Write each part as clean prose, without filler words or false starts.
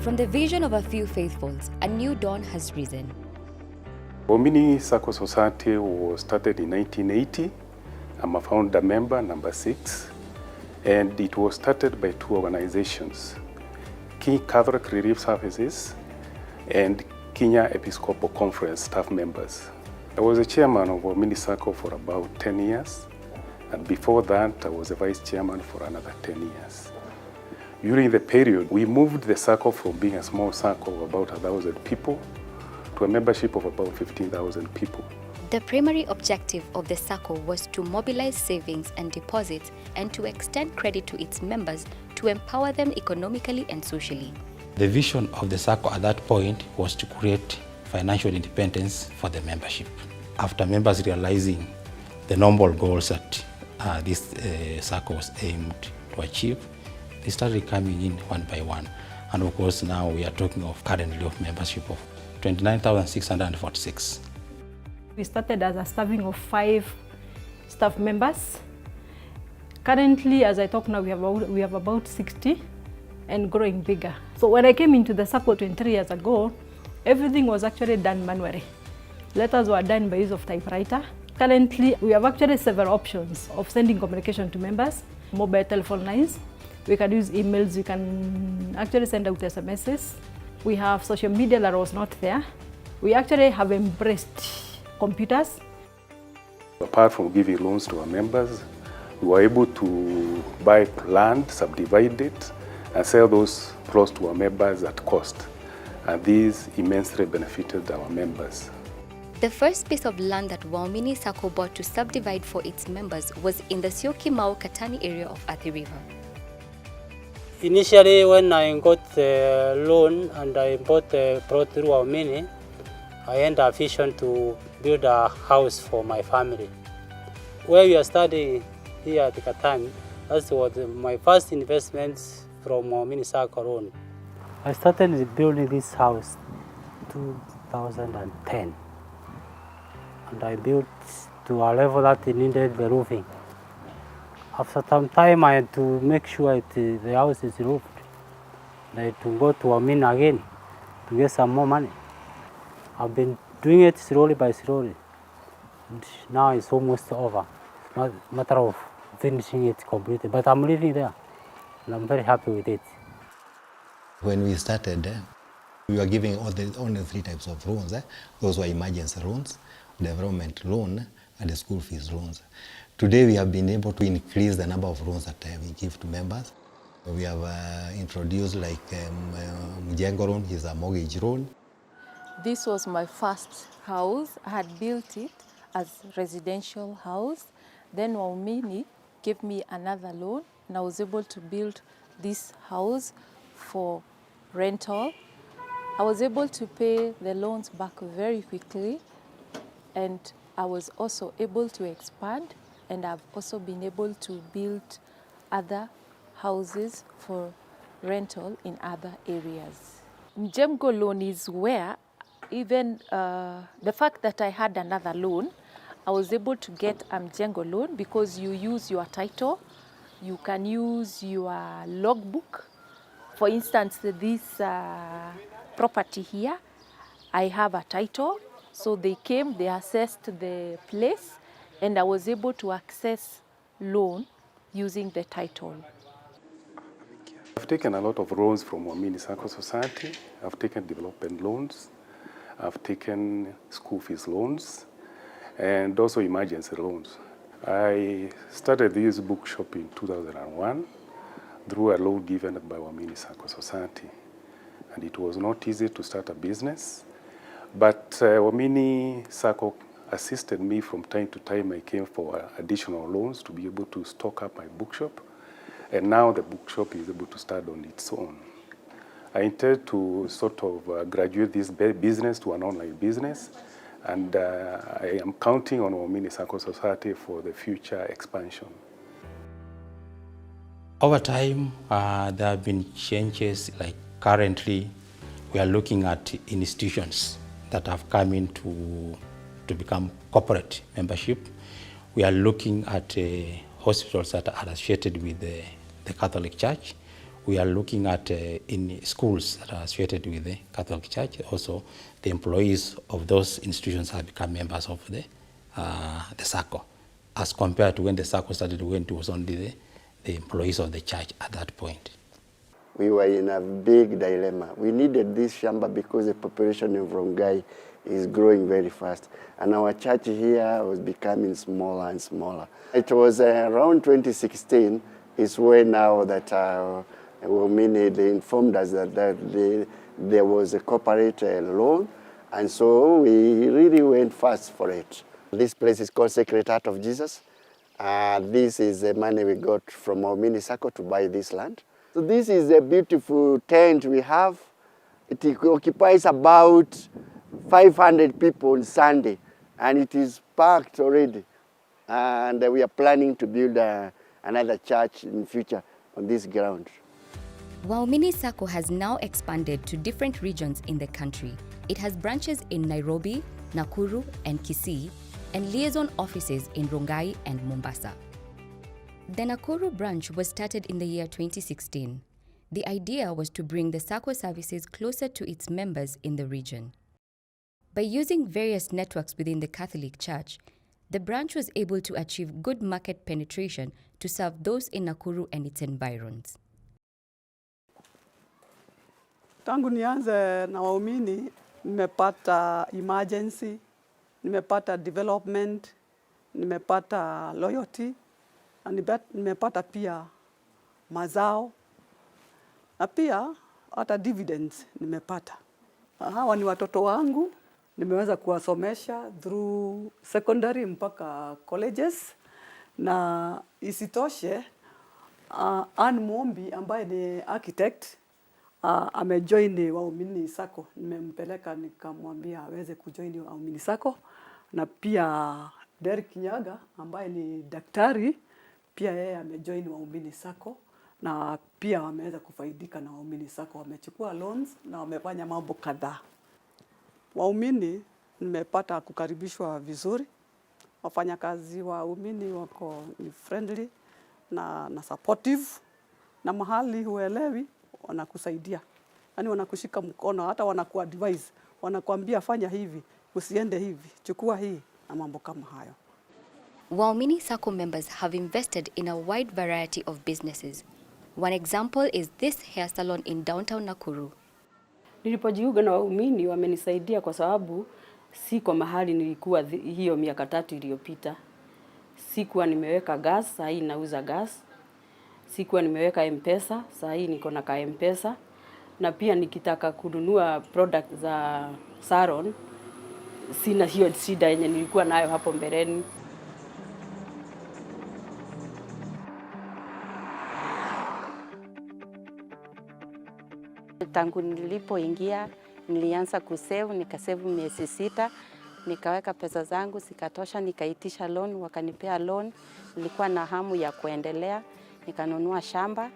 From the vision of a few faithfuls, a new dawn has risen. Waumini Sacco Society was started in 1980. I'm a founder member, number 6, and it was started by 2 organizations, King Catholic Relief Services and Kenya Episcopal Conference staff members. I was a chairman of Waumini Sacco for about 10 years, and before that I was a vice chairman for another 10 years. During the period, we moved the Sacco from being a small Sacco of about 1,000 people to a membership of about 15,000 people. The primary objective of the Sacco was to mobilize savings and deposits and to extend credit to its members to empower them economically and socially. The vision of the Sacco at that point was to create financial independence for the membership. After members realizing the noble goals that this Sacco was aimed to achieve, they started coming in one by one. And of course now we are talking of currently of membership of 29,646. We started as a staffing of 5 staff members. Currently, as I talk now, we have about 60 and growing bigger. So when I came into the Sacco 23 years ago, everything was actually done manually. Letters were done by use of typewriter. Currently, we have actually several options of sending communication to members. Mobile telephone lines, we can use emails, we can actually send out SMSs. We have social media that was not there. We actually have embraced computers. Apart from giving loans to our members, we were able to buy land, subdivide it, and sell those plots to our members at cost. And these immensely benefited our members. The first piece of land that Waumini Sacco bought to subdivide for its members was in the Syokimau-Katani area of Athi River. Initially, when I got the loan and I bought the plot through Waumini, I had a vision to build a house for my family. Where we are studying here at Katani, that was my first investment from Waumini Sacco loan. I started building this house in 2010. And I built to a level that it needed the roofing. After some time, I had to make sure the house is roofed. I had to go to Waumini again to get some more money. I've been doing it slowly by slowly. And now it's almost over. It's not a matter of finishing it completely, but I'm living there. And I'm very happy with it. When we started, we were giving only 3 types of loans. Those were emergency loans, development loan, and the school fees loans. Today we have been able to increase the number of loans that we give to members. We have introduced like Mjengo loan, is a mortgage loan. This was my first house. I had built it as residential house. Then Waumini gave me another loan and I was able to build this house for rental. I was able to pay the loans back very quickly, and I was also able to expand, and I've also been able to build other houses for rental in other areas. Mjengo loan is where even the fact that I had another loan, I was able to get a Mjengo loan because you use your title, you can use your logbook. For instance, this property here, I have a title. So they came, they assessed the place, and I was able to access loan using the title. I've taken a lot of loans from Waumini Sacco Society. I've taken development loans. I've taken school fees loans and also emergency loans. I started this bookshop in 2001 through a loan given by Waumini Sacco Society. And it was not easy to start a business. But Waumini Sacco assisted me from time to time. I came for additional loans to be able to stock up my bookshop. And now the bookshop is able to start on its own. I intend to sort of graduate this business to an online business. And I am counting on Waumini Sacco Society for the future expansion. Over time, there have been changes. Like currently, we are looking at institutions that have come in to become corporate membership. We are looking at hospitals that are associated with the Catholic Church. we are looking at in schools that are associated with the Catholic Church. Also, the employees of those institutions have become members of the Sacco, as compared to when the Sacco started, when it was only the employees of the church at that point. We were in a big dilemma. We needed this shamba because the population of Rongai is growing very fast. And our church here was becoming smaller and smaller. It was around 2016 is when now that Waumini, they informed us that there was a corporate loan. And so we really went fast for it. This place is called Sacred Heart of Jesus. This is the money we got from Waumini Sacco to buy this land. So this is a beautiful tent we have. It occupies about 500 people on Sunday, and it is packed already. And we are planning to build another church in the future on this ground. Waumini Sacco has now expanded to different regions in the country. It has branches in Nairobi, Nakuru, and Kisii, and liaison offices in Rongai and Mombasa. The Nakuru branch was started in the year 2016. The idea was to bring the Sacco services closer to its members in the region. By using various networks within the Catholic Church, the branch was able to achieve good market penetration to serve those in Nakuru and its environs. Tangu nianze na Waumini, nimepata emergency, nimepata development, nimepata loyalty, na nimepata pia mazao, na pia hata dividends nimepata. Hawa ni watoto wangu, nimeweza kuwasomesha through secondary mpaka colleges, na isitoshe Ann Mombi ambaye ni architect amejoin Waumini Sacco. Nimempeleka nikamwambia aweze kujoin Waumini Sacco, na pia Derek Nyaga ambaye ni daktari pia yeye amejoin Waumini Sacco, na pia wameweza kufaidika na Waumini Sacco. Wamechukua loans na wamefanya mambo kadhaa. Waumini nimepata kukaribishwa vizuri. Wafanyakazi wa Waumini wako ni friendly na supportive, na mahali huelewi wanakusaidia. Yaani wanakushika mkono, hata wanakuadvise, wanakuambia fanya hivi, usiende hivi, chukua hii, na mambo kama hayo. Waumini Sacco members have invested in a wide variety of businesses. One example is this hair salon in downtown Nakuru. Nilipojiunga na Waumini wamenisaidia kwa sababu si kwa mahali nilikuwa hiyo miaka 3 iliyopita. Sikuwa nimeweka gas, sasa hii nauza gas. Sikuwa nimeweka M-Pesa, sasa hii niko na ka M-Pesa. Na pia nikitaka kununua product za salon, sina hiyo shida yenye nilikuwa nayo hapo mbeleni. Tangu nilipoingia nilianza kusave, nikasave miezi 6, nikaweka pesa zangu zikatosha, nikaitisha loan, wakanipea loan. Nilikuwa na hamu ya kuendelea, nikanunua shamba.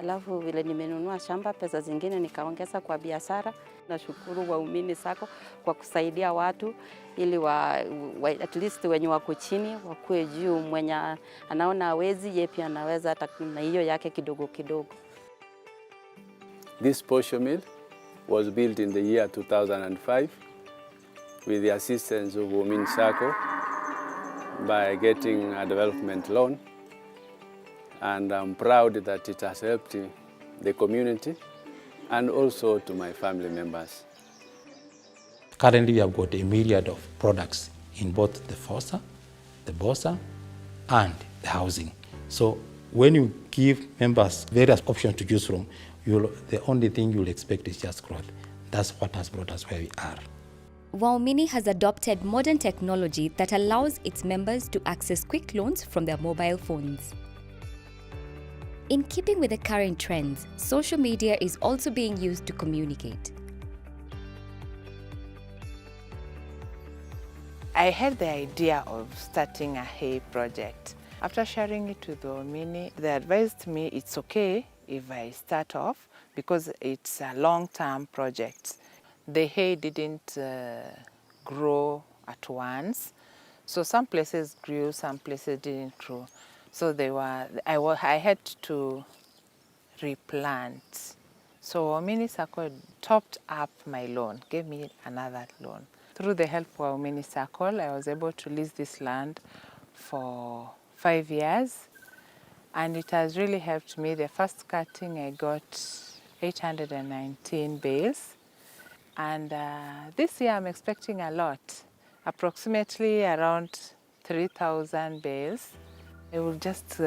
Alafu vile nimenunua shamba, pesa zingine nikaongeza kwa biashara. Nashukuru Waumini Sacco kwa kusaidia watu ili at least wenye wako chini wakue juu, mwenye anaona hawezi yeye pia anaweza hata na hiyo yake kidogo kidogo. This posho mill was built in the year 2005 with the assistance of Waumini Sacco by getting a development loan, and I'm proud that it has helped the community and also to my family members. Currently we have got a myriad of products in both the fossa, the bossa, and the housing. So when you give members various options to choose from, the only thing you'll expect is just growth. That's what has brought us where we are. Waumini has adopted modern technology that allows its members to access quick loans from their mobile phones. In keeping with the current trends, social media is also being used to communicate. I had the idea of starting a hay project. After sharing it with Waumini, they advised me it's okay if I start off because it's a long-term project. The hay didn't grow at once, so some places grew, some places didn't grow. So I had to replant. So Waumini Sacco topped up my loan, gave me another loan. Through the help of Waumini Sacco, I was able to lease this land for 5 years, and it has really helped me. The first cutting I got 819 bales, and this year I'm expecting a lot, approximately around 3,000 bales. I will just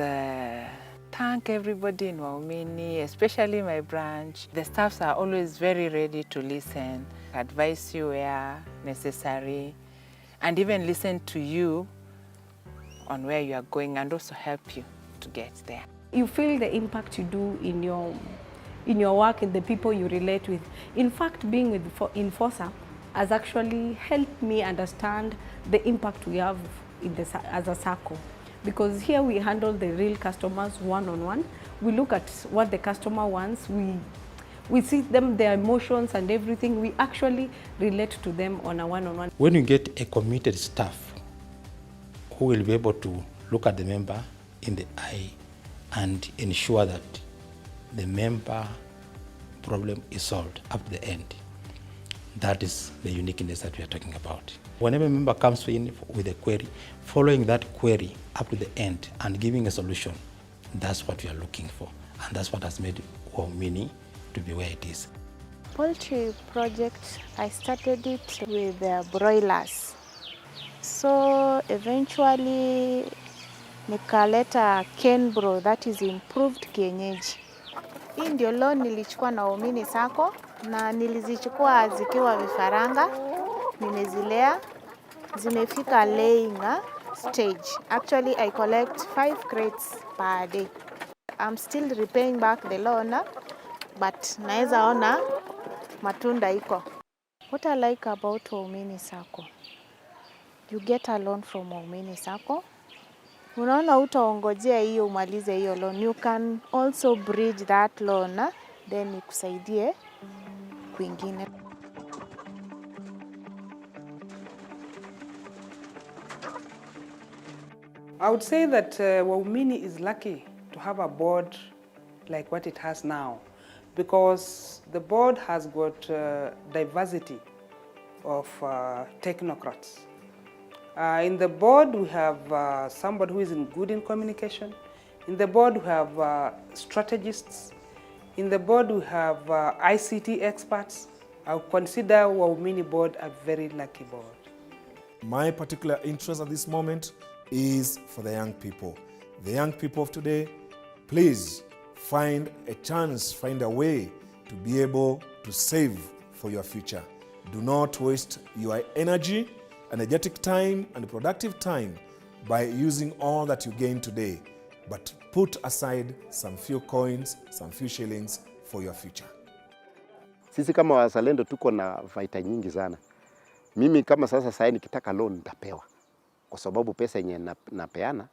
thank everybody in Waumini, especially my branch. The staffs are always very ready to listen, advise you where necessary, and even listen to you on where you are going, and also help you to get there. You feel the impact you do in your work and the people you relate with. In fact, being with Enforcer has actually helped me understand the impact we have in as a SACCO. Because here we handle the real customers one-on-one. We look at what the customer wants. We see them, their emotions and everything. We actually relate to them on a one-on-one. When you get a committed staff who will be able to look at the member in the eye and ensure that the member problem is solved up to the end, that is the uniqueness that we are talking about. Whenever a member comes in with a query, following that query up to the end and giving a solution, that's what we are looking for. And that's what has made Waumini to be where it is. Poultry project, I started it with broilers. So eventually nikaleta Kenbro, that is improved kienyeji. Hii ndio loan nilichukua na Waumini Sacco, na nilizichukua zikiwa vifaranga, nimezilea, zimefika laying stage. Actually, I collect 5 crates per day. I'm still repaying back the loan, but naeza ona matunda iko. What I like about Waumini Sacco, you get a loan from Waumini Sacco. Unaona utaongojea hiyo umalize hiyo loan. You can also bridge that loan, then ikusaidie kwingine. I would say that Waumini is lucky to have a board like what it has now, because the board has got diversity of technocrats. In the board, we have somebody who is good in communication. In the board, we have strategists. In the board, we have ICT experts. I would consider Waumini board a very lucky board. My particular interest at this moment is for the young people. The young people of today, please find a chance, find a way to be able to save for your future. Do not waste your energy, energetic time and productive time by using all that you gain today, but put aside some few coins, some few shillings for your future. Sisi kama wazalendo tuko na faida nyingi sana. Mimi kama sasa nikitaka loan nitapewa, kwa sababu pesa yenye napeana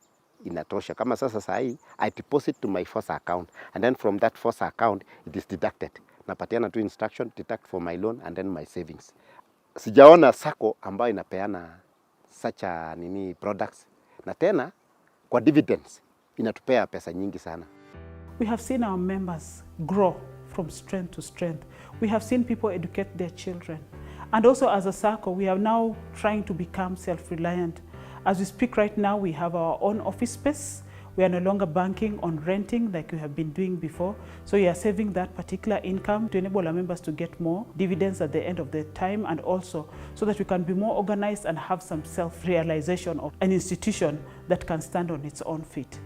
inatosha. Kama sasa I deposit to my FOSA account, and then from that FOSA account it is deducted. Napatiana tu instruction, deduct for my loan and then my savings. Sijaona SACCO ambayo inapeana such a products, na tena kwa dividends inatupea pesa nyingi sana. We have seen our members grow from strength to strength. We have seen people educate their children. And also as a SACCO, we are now trying to become self-reliant. As we speak right now, we have our own office space. We are no longer banking on renting like we have been doing before. So we are saving that particular income to enable our members to get more dividends at the end of the time, and also so that we can be more organized and have some self-realization of an institution that can stand on its own feet.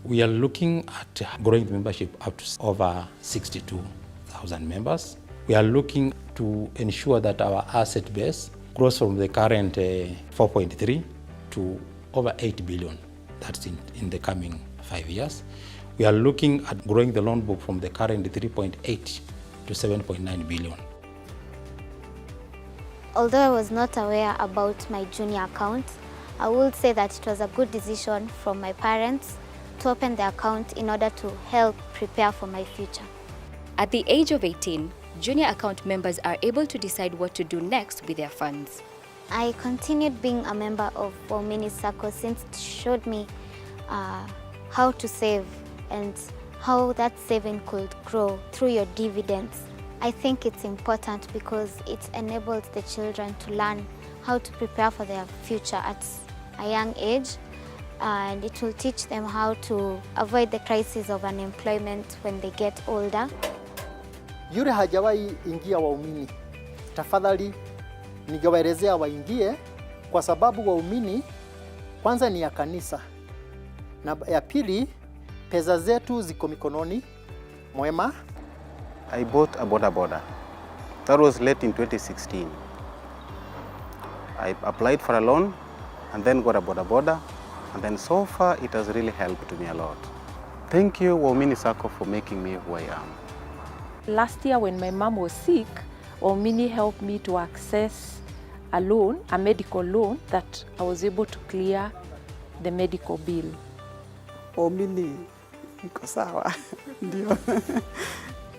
We are looking at growing the membership up to over 62,000 members. We are looking to ensure that our asset base grows from the current 4.3 to over 8 billion. That's in the coming 5 years. We are looking at growing the loan book from the current 3.8 to 7.9 billion. Although I was not aware about my junior account, I would say that it was a good decision from my parents to open the account in order to help prepare for my future. At the age of 18, junior account members are able to decide what to do next with their funds. I continued being a member of Waumini Sacco since it showed me how to save and how that saving could grow through your dividends. I think it's important because it enables the children to learn how to prepare for their future at a young age, and it will teach them how to avoid the crisis of unemployment when they get older. Yule hajawahi ingia Waumini, tafadhali ningewaelezea waingie, kwa sababu Waumini kwanza ni ya kanisa, na ya pili pesa zetu ziko mikononi mwema. I bought a boda. That was late in 2016. I applied for a loan and then got a boda, and then so far it has really helped me a lot. Thank you, Waumini Sacco, for making me who I am. Last year when my mom was sick, Waumini helped me to access a loan, a medical loan, that I was able to clear the medical bill. Waumini iko sawa. Ndio.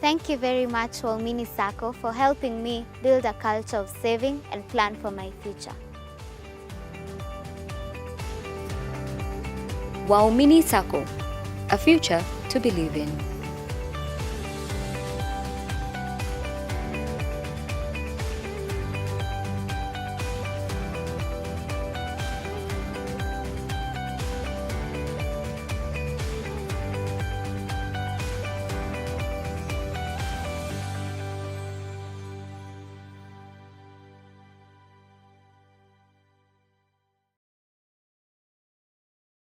Thank you very much, Waumini Sacco, for helping me build a culture of saving and plan for my future. Waumini Sacco, a future to believe in.